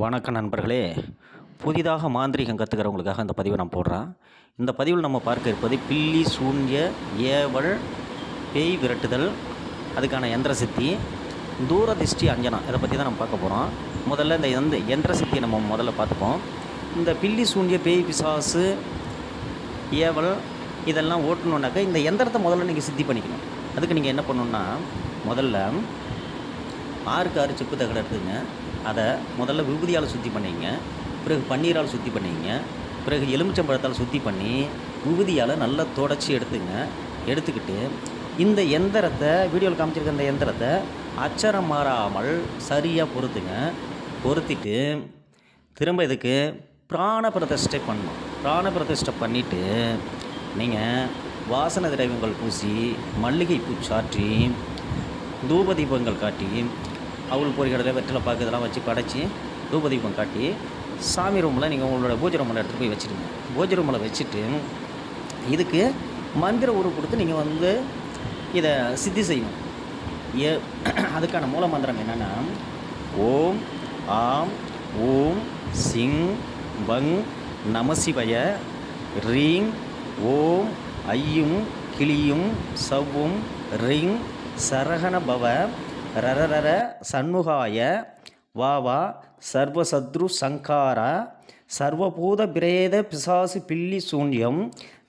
வணக்கம் நண்பர்களே. புதிதாக மாந்திரீகம் கற்றுக்கிறவங்களுக்காக இந்த பதிவை நான் போடுறேன். இந்த பதிவில் நம்ம பார்க்க இருப்பது பில்லி சூன்ய ஏவல் பேய் விரட்டுதல், அதுக்கான யந்திர சித்தி, தூரதிஷ்டி அஞ்சனம், இதை பற்றி தான் நம்ம பார்க்க போகிறோம். முதல்ல இந்த யந்திர சித்தியை நம்ம முதல்ல பார்த்துப்போம். இந்த பில்லி சூன்ய பேய் பிசாசு ஏவல் இதெல்லாம் ஓட்டணுன்னாக்கா இந்த யந்திரத்தை முதல்ல நீங்கள் சித்தி பண்ணிக்கணும். அதுக்கு நீங்கள் என்ன பண்ணணுன்னா, முதல்ல 6 செப்பு தகடு எடுத்துங்க. அதை முதல்ல விபூதியால் சுத்தி பண்ணிங்க, பிறகு பன்னீரால் சுத்தி பண்ணிங்க, பிறகு எலுமிச்சம்பழத்தால் சுத்தி பண்ணி விபூதியால் நல்லா தொடச்சி எடுத்துக்கிட்டு இந்த எந்திரத்தை வீடியோவில் காமிச்சிருக்க இந்த எந்திரத்தை அச்சரம் மாறாமல் சரியாக பொருத்திட்டு திரும்ப இதுக்கு பிராண பிரதிஷ்டை பண்ணணும். பிராண பிரதிஷ்டை பண்ணிவிட்டு நீங்கள் வாசன திரவியங்கள் பூசி, மல்லிகை பூ சாற்றி, தூபதீபங்கள் காட்டி, அவள் பொறிகடலை வெற்றிலை பாக்கு இதெல்லாம் வச்சு படைச்சி தூபதீபம் காட்டி சாமி ரூமில் நீங்கள் உங்களோட பூஜை ரூமில் எடுத்துகிட்டு போய் வச்சுடுங்க. பூஜை ரூமில் வச்சுட்டு இதுக்கு மந்திர உரு கொடுத்து நீங்கள் இதை சித்தி செய்யணும். அதுக்கான மூல மந்திரம் என்னென்னா, ஓம் ஆம் ஓம் சிங் வங் நமசிவய ரீங் ஓம் ஐயும் கிளியும் சவ்வும் ரிங் சரகண பவ ரரரர சண்முகாய வாவா சர்வசத்ரு சங்காரா சர்வபூத பிரேத பிசாசு பில்லி சூன்யம்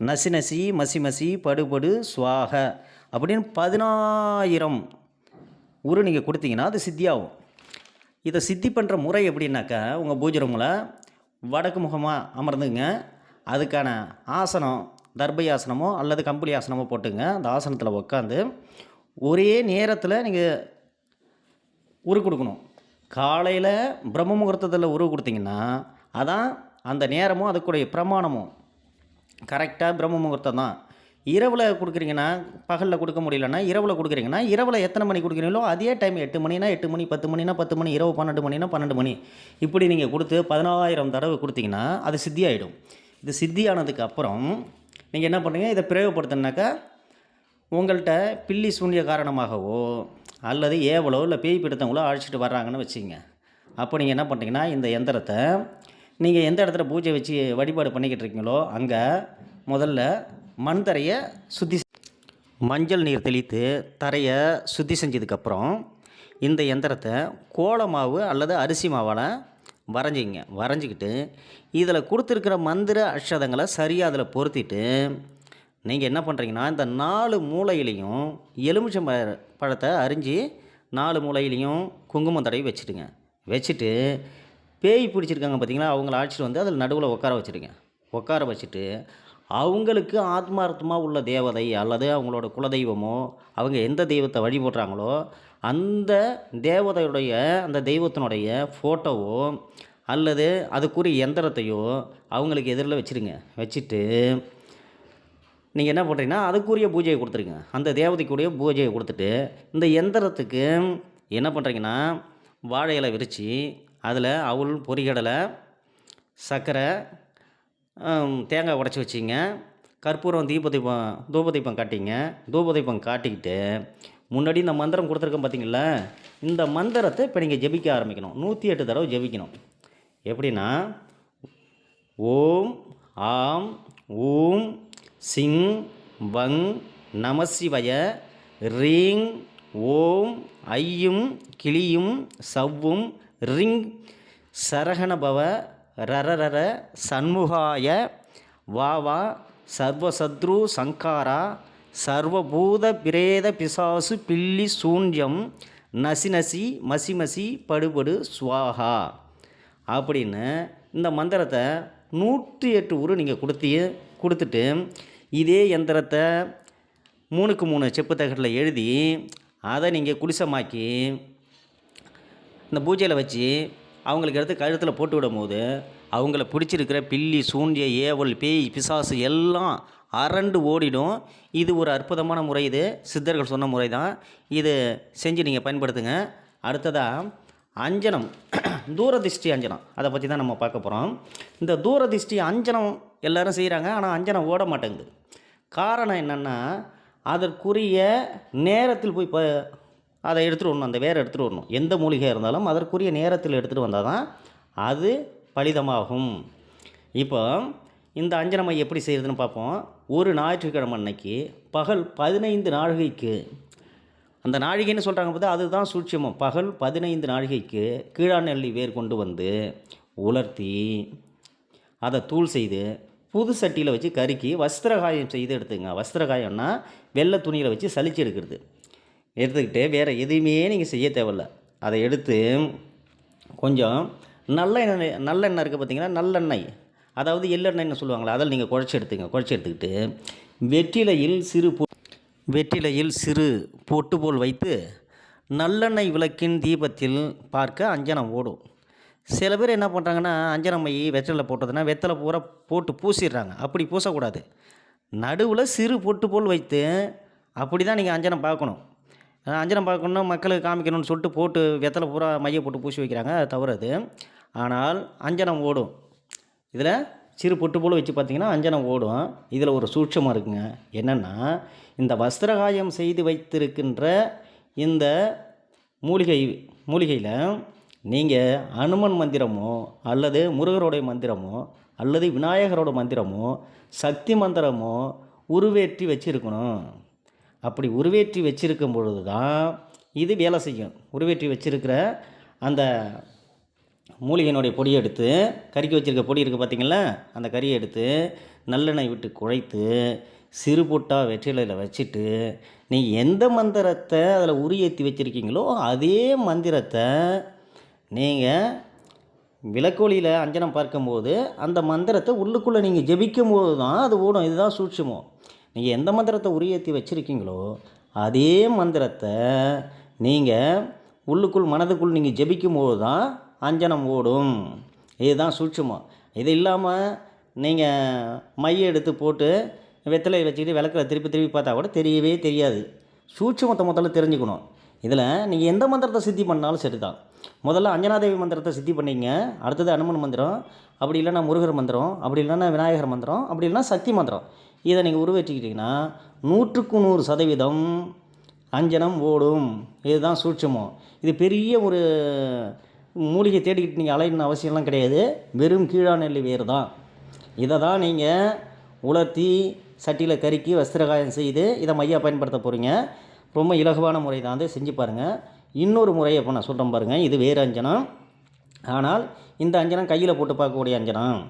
நசி மசி படுபடு சுவாக அப்படின்னு 10,000 உரு நீங்கள் கொடுத்தீங்கன்னா அது சித்தியாகும். இதை சித்தி பண்ணுற முறை எப்படின்னாக்கா, உங்கள் பூஜை ரூமில் வடக்கு முகமாக அமர்ந்துங்க. அதுக்கான ஆசனம் தர்பை ஆசனமோ அல்லது கம்பளி ஆசனமோ போட்டுங்க. அந்த ஆசனத்தில் உட்காந்து ஒரே நேரத்தில் நீங்கள் உரு கொடுக்கணும். காலையில் பிரம்ம முகூர்த்தத்தில் உரு கொடுத்தீங்கன்னா அதான் அந்த நேரமும் அதுக்குடைய பிரமாணமும் கரெக்டாக பிரம்ம முகூர்த்தம் தான். இரவில் கொடுக்குறீங்கன்னா, பகலில் கொடுக்க முடியலன்னா இரவில் கொடுக்குறீங்கன்னா, இரவில் எத்தனை மணி கொடுக்குறீங்களோ அதே டைம் 8 மணினா 8 மணி, 10 மணினா 10 மணி, இரவு 12 மணினா 12 மணி, இப்படி நீங்கள் கொடுத்து 10,000 தடவை கொடுத்தீங்கன்னா அது சித்தி ஆகிடும். இது சித்தி ஆனதுக்கு அப்புறம் நீங்கள் என்ன பண்ணுறீங்க, இதை பிரயோகப்படுத்தினாக்கா உங்கள்கிட்ட பில்லி சூன்ய காரணமாகவோ அல்லது ஏவலோ இல்லை பேய் பிடித்தவங்களோ அழைச்சிட்டு வர்றாங்கன்னு வச்சுங்க. அப்போ நீங்கள் என்ன பண்ணுறீங்கன்னா, இந்த எந்திரத்தை நீங்கள் எந்த இடத்துல பூஜை வச்சு வழிபாடு பண்ணிக்கிட்டு இருக்கீங்களோ அங்கே முதல்ல மண் தரையை மஞ்சள் நீர் தெளித்து தரையை சுத்தி செஞ்சதுக்கப்புறம் இந்த எந்திரத்தை கோலமாவு அல்லது அரிசி மாவால் வரைஞ்சிக்கிட்டு இதில் கொடுத்துருக்கிற மந்திர அக்ஷதங்களை சரியாக அதில் பொருத்திட்டு நீங்கள் என்ன பண்ணுறீங்கன்னா, இந்த 4 மூலையிலையும் எலுமிச்சம் பழத்தை அரிஞ்சு 4 மூலையிலையும் குங்குமம் தடவி வச்சுட்டு பேய் பிடிச்சிருக்காங்க பார்த்தீங்களா, அவங்கள அழைச்சிட்டு அதில் நடுவில் உட்கார வச்சுட்டு அவங்களுக்கு ஆத்மார்த்தமாக உள்ள தேவதை அல்லது அவங்களோட குலதெய்வமோ அவங்க எந்த தெய்வத்தை வழிபடுறாங்களோ அந்த தேவதையுடைய அந்த தெய்வத்தினுடைய ஃபோட்டோவோ அல்லது அதுக்குரிய எந்திரத்தையோ அவங்களுக்கு எதிரில் வச்சுட்டு நீங்கள் என்ன பண்ணுறீங்கன்னா, அதுக்குரிய பூஜையை கொடுத்துருங்க. அந்த தேவதைக்குரிய பூஜையை கொடுத்துட்டு இந்த எந்திரத்துக்கு என்ன பண்ணுறீங்கன்னா, வாழை இலை விரித்து அதில் அவள் பொரிகடலை, சர்க்கரை, தேங்காய் உடச்சி வச்சிங்க. கற்பூரம் தூபதீபம் காட்டிங்க. தூபதீபம் காட்டிக்கிட்டு முன்னாடி இந்த மந்திரம் கொடுத்துருக்கோம் பார்த்தீங்களா, இந்த மந்திரத்தை இப்போ நீங்கள் ஜெபிக்க ஆரம்பிக்கணும். 108 தடவை ஜெபிக்கணும். எப்படின்னா, ஓம் ஆம் ஊம் சிங் வங் நமசிவய ரீங் ஓம் ஐயும் கிளியும் சவ்வும் ரிங் சரகணபவ ரரரர சண்முகாய வாவா சர்வசத்ரு சங்காரா சர்வபூத பிரேத பிசாசு பில்லி சூன்யம் நசி மசி படுபடு சுவாகா அப்படின்னு இந்த மந்திரத்தை 108 உரு நீங்கள் கொடுத்துட்டு இதே எந்திரத்தை 3க்கு 3 செப்பு தகட்டில் எழுதி அதை நீங்கள் குடிசமாக்கி இந்த பூஜையில் வச்சு அவங்களுக்கு எடுத்து கழுத்தில் போட்டு விடும்போது அவங்கள பிடிச்சிருக்கிற பில்லி சூன்ய ஏவல் பேய் பிசாசு எல்லாம் அரண்டு ஓடிடும். இது ஒரு அற்புதமான முறை. இது சித்தர்கள் சொன்ன முறை தான். இது செஞ்சு நீங்கள் பயன்படுத்துங்க. அடுத்ததாக அஞ்சனம், தூரதிஷ்டி அஞ்சனம், அதை பற்றி தான் நம்ம பார்க்க போகிறோம். இந்த தூரதிஷ்டி அஞ்சனம் எல்லோரும் செய்கிறாங்க, ஆனால் அஞ்சனம் ஓட மாட்டேங்குது. காரணம் என்னென்னா, அதற்குரிய நேரத்தில் போய் அதை எடுத்துகிட்டு வரணும், அந்த வேரை எடுத்துகிட்டு வரணும். எந்த மூலிகை இருந்தாலும் அதற்குரிய நேரத்தில் எடுத்துகிட்டு வந்தால் தான் அது பலிதமாகும். இப்போ இந்த அஞ்சனமை எப்படி செய்கிறதுன்னு பார்ப்போம். ஒரு ஞாயிற்றுக்கிழமை அன்னைக்கு பகல் 15 நாழிகைக்கு, அந்த நாழிகைன்னு சொல்கிறாங்க பார்த்தா அதுதான் சூட்சமம். பகல் 15 நாழிகைக்கு கீழாநெல்லி வேர் கொண்டு வந்து உலர்த்தி அதை தூள் செய்து புது சட்டியில் வச்சு கருக்கி வஸ்திரகாயம் செய்து எடுத்துங்க. வஸ்திரகாயம்னா வெள்ளை துணியில் வச்சு சலிச்சு எடுத்துக்கிட்டு வேறு எதுவுமே நீங்கள் செய்ய தேவையில்ல. அதை எடுத்து கொஞ்சம் நல்லெண்ணெய் இருக்குது பார்த்தீங்கன்னா, நல்லெண்ணெய், அதாவது எள்ளெண்ணெய்னு சொல்லுவாங்களா, அதில் நீங்கள் குழச்சி எடுத்துக்கிட்டு வெற்றிலையில் சிறு பொட்டு போல் வைத்து நல்லெண்ணெய் விளக்கின் தீபத்தில் பார்க்க அஞ்சனம் ஓடும். சில பேர் என்ன பண்ணுறாங்கன்னா, அஞ்சனம் மை வெற்றிலை போட்டதுன்னா வெத்தலை பூரா போட்டு பூசிடுறாங்க. அப்படி பூசக்கூடாது. நடுவில் சிறு பொட்டு போல் வைத்து அப்படி தான் நீங்கள் அஞ்சனம் பார்க்கணும். அஞ்சனம் பார்க்கணுன்னா மக்களுக்கு காமிக்கணும்னு சொல்லிட்டு போட்டு வெத்தலை பூரா மையை போட்டு பூசி வைக்கிறாங்க, அது தவறது. ஆனால் அஞ்சனம் ஓடும். இதில் சிறு பொட்டு போல் வச்சு பார்த்திங்கன்னா அஞ்சனம் ஓடும். இதில் ஒரு சூட்சமாக இருக்குங்க. என்னென்னா, இந்த வஸ்திரகாயம் செய்து வைத்திருக்கின்ற இந்த மூலிகையில் நீங்கள் அனுமன் மந்திரமோ அல்லது முருகருடைய மந்திரமோ அல்லது விநாயகரோட மந்திரமோ சக்தி மந்திரமோ உருவேற்றி வச்சுருக்கணும். அப்படி உருவேற்றி வச்சுருக்கும் பொழுது தான் இது வேலை செய்யும். உருவேற்றி வச்சுருக்கிற அந்த மூலிகையினுடைய பொடியை எடுத்து, கறிக்கு வச்சுருக்க பொடி இருக்குது பார்த்திங்களா, அந்த கறியை எடுத்து நல்லெண்ணெய் விட்டு குழைத்து சிறு பொட்டாக வெற்றிலையில் வச்சுட்டு நீங்கள் எந்த மந்திரத்தை அதில் உரியேற்றி வச்சுருக்கீங்களோ அதே மந்திரத்தை நீங்கள் விளக்கொலியில் அஞ்சனம் பார்க்கும்போது அந்த மந்திரத்தை உள்ளுக்குள்ளே நீங்கள் ஜெபிக்கும் போது தான் அது ஓடும். இதுதான் சூட்சமம். நீங்கள் எந்த மந்திரத்தை உரியேற்றி வச்சுருக்கீங்களோ அதே மந்திரத்தை நீங்கள் உள்ளுக்குள் மனதுக்குள் நீங்கள் ஜெபிக்கும் போது தான் அஞ்சனம் ஓடும். இதுதான் சூட்சமம். இது இல்லாமல் நீங்கள் மையை எடுத்து போட்டு வெத்தலையை வச்சுக்கிட்டு விளக்கில் திருப்பி பார்த்தா கூட தெரியவே தெரியாது. சூட்சமத்தை முதல்ல தெரிஞ்சுக்கணும். இதில் நீங்கள் எந்த மந்திரத்தை சித்தி பண்ணாலும் சரி தான். முதல்ல அஞ்சனாதேவி மந்திரத்தை சித்தி பண்ணிங்க, அடுத்தது அனுமன் மந்திரம், அப்படி இல்லைன்னா முருகர் மந்திரம், அப்படி இல்லைன்னா விநாயகர் மந்திரம், அப்படி இல்லைன்னா சக்தி மந்திரம். இதை நீங்கள் உருவேற்றிக்கிட்டிங்கன்னா 100க்கு 100% அஞ்சனம் ஓடும். இதுதான் சூட்சமம். இது பெரிய ஒரு மூலிகை தேடிக்கிட்டு நீங்கள் அலையணும்னு அவசியம்லாம் கிடையாது. வெறும் கீழாநெல்லி வேறு தான். இதை தான் நீங்கள் உலர்த்தி சட்டியில் கருக்கி வஸ்திரகாயம் செய்து இதை மையாக பயன்படுத்த போகிறீங்க. ரொம்ப இலகுவான முறை தான், வந்து செஞ்சு பாருங்கள். இன்னொரு முறையை இப்போ நான் சொல்கிறேன் பாருங்கள். இது வேறு அஞ்சனம். ஆனால் இந்த அஞ்சனம் கையில் போட்டு பார்க்கக்கூடிய அஞ்சனம்.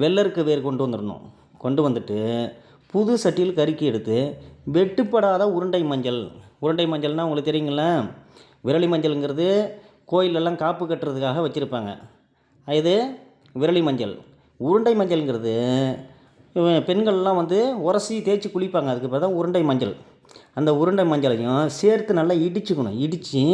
வெள்ளருக்கு வேர் கொண்டு வந்துட்டு புது சட்டியில் கருக்கி எடுத்து வெட்டுப்படாத உருண்டை மஞ்சள்னால் உங்களுக்கு தெரியுங்களா, விரலி மஞ்சள்ங்கிறது கோயிலெல்லாம் காப்பு கட்டுறதுக்காக வச்சுருப்பாங்க. இது விரலி மஞ்சள். உருண்டை மஞ்சள்ங்கிறது பெண்கள்லாம் வந்து உரசி தேய்ச்சி குளிப்பாங்க, அதுக்கு பேர் தான் உருண்டை மஞ்சள். அந்த உருண்டை மஞ்சளையும் சேர்த்து நல்லா இடித்து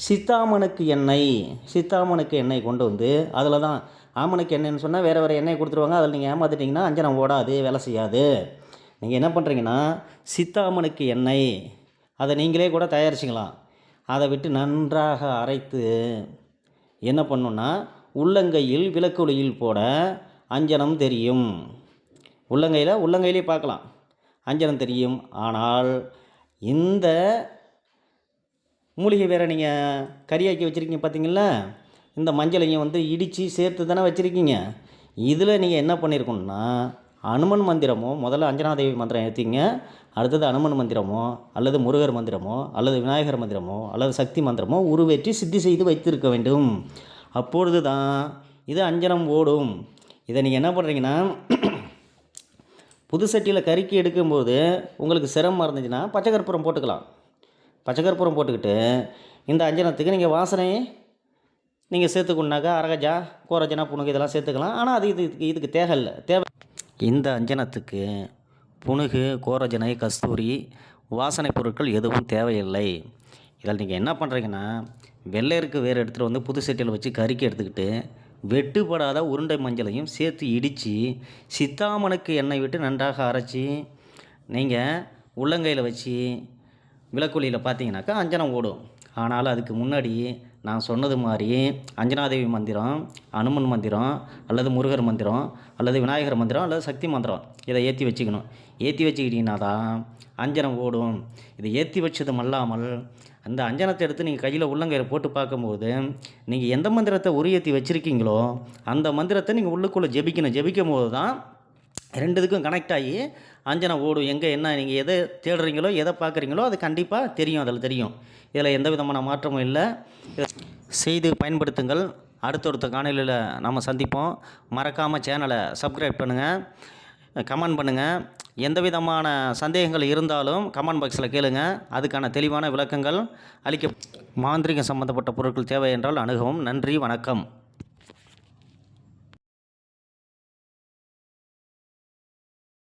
சித்தாமனுக்கு எண்ணெய் கொண்டு வந்து, அதில் தான் ஆமனுக்கு எண்ணெய்னு சொன்னால் வேறு எண்ணெய் கொடுத்துருவாங்க. அதில் நீங்கள் ஏமாற்றிட்டிங்கன்னா அஞ்சனம் ஓடாது, வேலை செய்யாது. நீங்கள் என்ன பண்ணுறீங்கன்னா, சித்தாமனுக்கு எண்ணெய் அதை நீங்களே கூட தயாரிச்சிக்கலாம். அதை விட்டு நன்றாக அரைத்து என்ன பண்ணுன்னா, உள்ளங்கையில் விளக்கொலியில் போட அஞ்சனம் தெரியும். உள்ளங்கையிலே பார்க்கலாம், அஞ்சனம் தெரியும். ஆனால் இந்த மூலிகை வேறு நீங்கள் கறியாக்கி வச்சுருக்கீங்க பார்த்தீங்களா, இந்த மஞ்சளையும் வந்து இடித்து சேர்த்து தானே வச்சுருக்கீங்க. இதில் நீங்கள் என்ன பண்ணியிருக்கணும்னா, அனுமன் மந்திரமோ முதல்ல அஞ்சனாதேவி மந்திரம் ஏற்றிங்க, அடுத்தது அனுமன் மந்திரமோ அல்லது முருகர் மந்திரமோ அல்லது விநாயகர் மந்திரமோ அல்லது சக்தி மந்திரமோ உருவேற்றி சித்தி செய்து வைத்திருக்க வேண்டும். அப்பொழுது தான் இது அஞ்சனம் ஓடும். இதை நீங்கள் என்ன பண்ணுறீங்கன்னா, புது சட்டியில் கறிக்கு எடுக்கும்போது உங்களுக்கு சிரமமாக இருந்துச்சுன்னா பச்சை கற்பூரம் போட்டுக்கலாம். பச்சை கற்பூரம் போட்டுக்கிட்டு இந்த அஞ்சனத்துக்கு நீங்கள் வாசனை நீங்கள் சேர்த்துக்கணுனாக்கா அரகஜா, கோரஜனா, புணுகு இதெல்லாம் சேர்த்துக்கலாம். ஆனால் அது இதுக்கு தேவை. இந்த அஞ்சனத்துக்கு புணுகு, கோரஜனை, கஸ்தூரி, வாசனை பொருட்கள் எதுவும் தேவையில்லை. இதில் நீங்கள் என்ன பண்ணுறீங்கன்னா, வெள்ளையருக்கு வேறு எடுத்துகிட்டு வந்து புது சட்டியில் வச்சு கறிக்கு எடுத்துக்கிட்டு வெட்டுப்படாத உருண்டை மஞ்சளையும் சேர்த்து இடித்து சித்தாமனுக்கு எண்ணெய் விட்டு நன்றாக அரைச்சி நீங்கள் உள்ளங்கையில் வச்சு விளக்கொலியில் பார்த்தீங்கன்னாக்கா அஞ்சனம் ஓடும். ஆனால் அதுக்கு முன்னாடி நான் சொன்னது மாதிரி அஞ்சனாதேவி மந்திரம், அனுமன் மந்திரம் அல்லது முருகர் மந்திரம் அல்லது விநாயகர் மந்திரம் அல்லது சக்தி மந்திரம் இதை ஏற்றி வச்சுக்கணும். ஏற்றி வச்சுக்கிட்டிங்கன்னா தான் அஞ்சனம் ஓடும். இதை ஏற்றி வச்சதும் அல்லாமல் அந்த அஞ்சனத்தை எடுத்து நீங்கள் கையில் உள்ளங்கையில் போட்டு பார்க்கும்போது, நீங்கள் எந்த மந்திரத்தை உரியேத்தி வச்சுருக்கீங்களோ, அந்த மந்திரத்தை நீங்கள் உள்ளுக்குள்ளே ஜெபிக்கணும். ஜெபிக்கும்போது தான் 2 இதுக்கும் கனெக்ட் ஆகி அஞ்சனம் ஓடும். எங்கே என்ன நீங்கள் எதை தேடுறீங்களோ, எதை பார்க்குறீங்களோ அது கண்டிப்பாக தெரியும். அதில் தெரியும். இதில் எந்த விதமான மாற்றமும் இல்லை. செய்து பயன்படுத்துங்கள். அடுத்தடுத்த காணொளியில் நம்ம சந்திப்போம். மறக்காமல் சேனலை சப்ஸ்கிரைப் பண்ணுங்கள், கமெண்ட் பண்ணுங்கள். எந்த விதமான சந்தேகங்கள் இருந்தாலும் கமெண்ட் பாக்ஸில் கேளுங்க. அதுக்கான தெளிவான விளக்கங்கள் அளிக்க. மாந்திரீகம் சம்பந்தப்பட்ட பொருட்கள் தேவை என்றால் அணுகவும். நன்றி, வணக்கம்.